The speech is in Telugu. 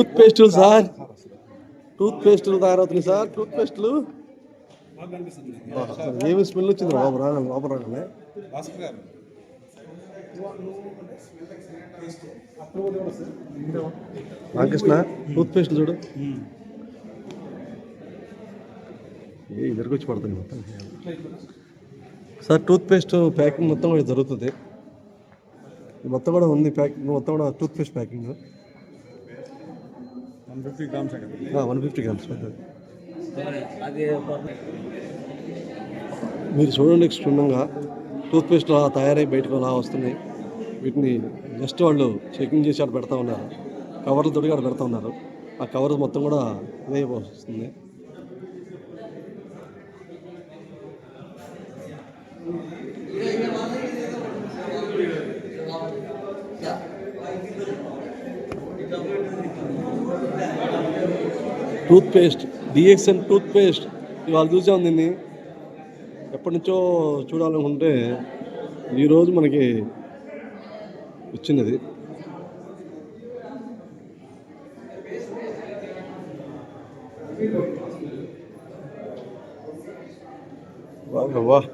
టూత్ పేస్టులు సార్, టూత్ పేస్టులు తయారవుతున్నాయి సార్. టూత్ పేస్టులు ఏమి స్మెల్ వచ్చింది బాబు రాగానే, లోపల రాగానే. రామకృష్ణ టూత్ పేస్ట్ చూడు, ఏ ఇద్దరికి వచ్చి పడుతుంది మొత్తం సార్. టూత్ పేస్ట్ ప్యాకింగ్ మొత్తం కూడా జరుగుతుంది, మొత్తం కూడా ఉంది ప్యాకింగ్, మొత్తం కూడా టూత్ పేస్ట్ ప్యాకింగ్ 150 గ్రామ్స్ పడుతుంది. మీరు చూడండి క్షుణ్ణంగా టూత్ పేస్ట్ తయారై బయటకు అలా వస్తున్నాయి. వీటిని జస్ట్ వాళ్ళు చెకింగ్ చేసి అక్కడ పెడతా ఉన్నారు, కవర్లు తోటి అక్కడ పెడతా ఉన్నారు. ఆ కవర్ మొత్తం కూడా ఇదే వస్తుంది. టూత్ పేస్ట్, డిఎక్స్ఎన్ టూత్ పేస్ట్ ఇవాళ చూసాం. దీన్ని ఎప్పటి నుంచో చూడాలనుకుంటే ఈరోజు మనకి వచ్చినది. వాహ్